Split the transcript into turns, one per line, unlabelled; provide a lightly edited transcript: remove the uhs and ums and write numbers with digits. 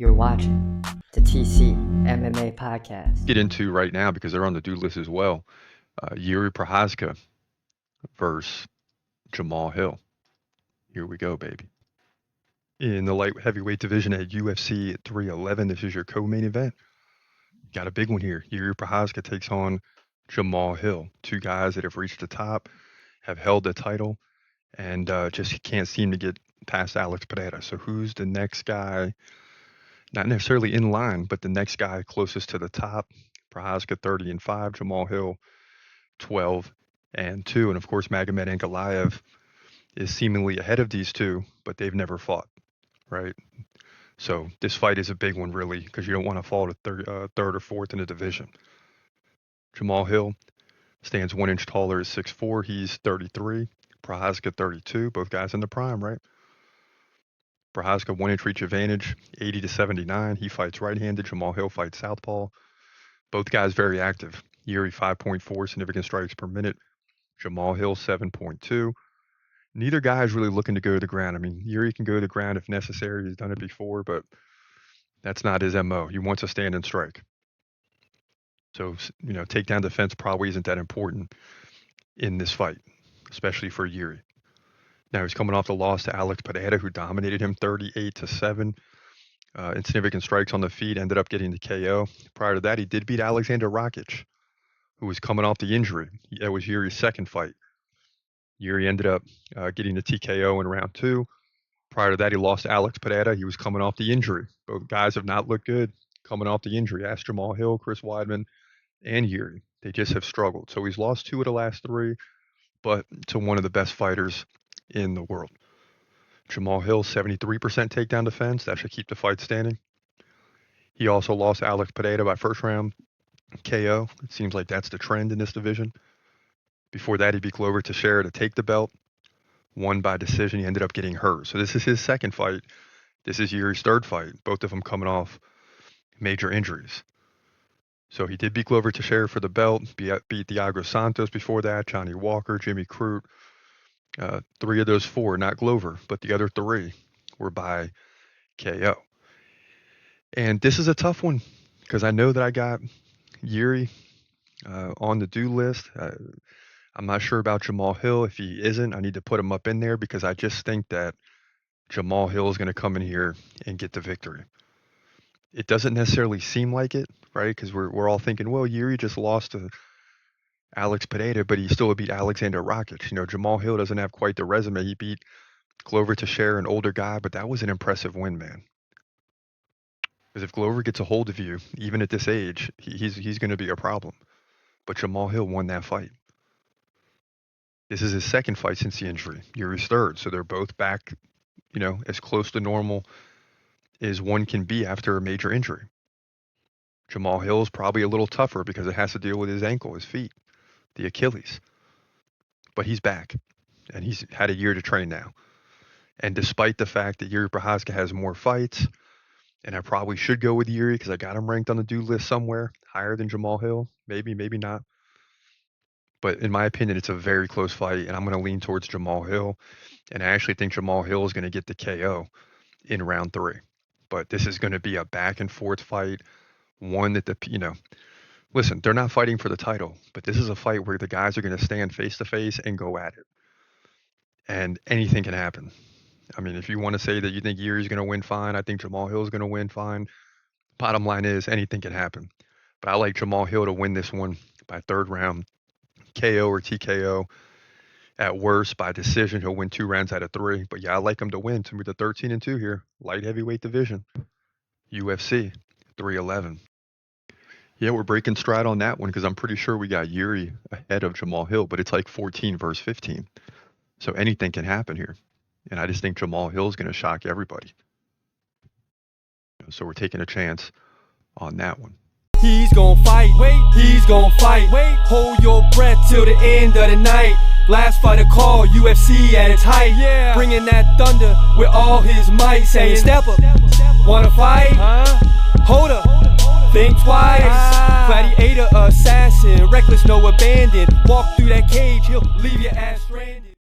You're watching the TCMMA podcast.
Get into right now because they're on the due list as well. Jiri Prochazka versus Jamahal Hill. Here we go, baby. In the light heavyweight division at UFC 311, this is your co-main event. Got a big one here. Jiri Prochazka takes on Jamahal Hill. Two guys that have reached the top, have held the title, and just can't seem to get past Alex Pereira. So who's the next guy? Not necessarily in line, but the next guy closest to the top. Prochazka 30-5, Jamahal Hill 12-2, and of course Magomed Ankalaev is seemingly ahead of these two, but they've never fought, right? So this fight is a big one, really, because you don't want to fall to third or fourth in the division. Jamahal Hill stands 1 inch taller, is 6'4". He's 33. Prochazka 32. Both guys in the prime, right? Prochazka 1 inch reach advantage, 80-79. He fights right-handed. Jamahal Hill fights southpaw. Both guys very active. Jiri 5.4 significant strikes per minute. Jamahal Hill 7.2. Neither guy is really looking to go to the ground. I mean, Jiri can go to the ground if necessary. He's done it before, but that's not his MO. He wants to stand and strike. So, takedown defense probably isn't that important in this fight, especially for Jiri. Now he's coming off the loss to Alex Pereira, who dominated him 38-7. In significant strikes on the feet, ended up getting the KO. Prior to that, he did beat Alexander Rakic, who was coming off the injury. That was Jiri's second fight. Jiri ended up getting the TKO in round 2. Prior to that, he lost to Alex Pereira. He was coming off the injury. Both guys have not looked good coming off the injury. Ask Jamahal Hill, Chris Weidman, and Jiri. They just have struggled. So he's lost 2 of the last 3, but to one of the best fighters in the world. Jamahal Hill, 73% takedown defense. That should keep the fight standing. He also lost Alex Pereira by first round KO. It seems like that's the trend in this division. Before that, he beat Glover Teixeira to take the belt. Won by decision. He ended up getting hurt. So this is his second fight. This is Jiri's third fight. Both of them coming off major injuries. So he did beat Glover Teixeira for the belt. Beat Thiago Santos before that. Johnny Walker, Jimmy Crute. 3 of those 4, not Glover, but the other 3 were by KO. And this is a tough one because I know that I got Jiri on the do list. I'm not sure about Jamahal Hill. If he isn't, I need to put him up in there because I just think that Jamahal Hill is going to come in here and get the victory. It doesn't necessarily seem like it, right? Because we're all thinking, well, Jiri just lost to Alex Pereira, but he still beat Alexander Rakic. Jamahal Hill doesn't have quite the resume. He beat Glover Teixeira, an older guy, but that was an impressive win, man. Because if Glover gets a hold of you, even at this age, he's going to be a problem. But Jamahal Hill won that fight. This is his second fight since the injury. Jiri's third, so they're both back, as close to normal as one can be after a major injury. Jamahal Hill is probably a little tougher because it has to deal with his ankle, his feet, the Achilles. But he's back, and he's had a year to train now. And despite the fact that Jiri Prochazka has more fights, and I probably should go with Jiri because I got him ranked on the do list somewhere, higher than Jamahal Hill, maybe not. But in my opinion, it's a very close fight, and I'm going to lean towards Jamahal Hill. And I actually think Jamahal Hill is going to get the KO in round 3. But this is going to be a back-and-forth fight, one that listen, they're not fighting for the title, but this is a fight where the guys are going to stand face-to-face and go at it. And anything can happen. I mean, if you want to say that you think Jiri's going to win, fine. I think Jamahal Hill is going to win, fine. Bottom line is anything can happen. But I like Jamahal Hill to win this one by third round KO or TKO. At worst, by decision, he'll win 2 rounds out of 3. But yeah, I like him to win. To me, the 13-2 here, light heavyweight division, UFC 311. Yeah, we're breaking stride on that one because I'm pretty sure we got Jiri ahead of Jamahal Hill, but it's like 14 versus 15. So anything can happen here. And I just think Jamahal Hill is going to shock everybody. So we're taking a chance on that one.
He's gon' fight, he's gon' fight. Hold your breath till the end of the night. Last fighter call, UFC at its height. Bringing that thunder with all his might. Saying step up, wanna fight? Hold up, think twice. Gladiator, assassin, reckless, no abandon. Walk through that cage, he'll leave your ass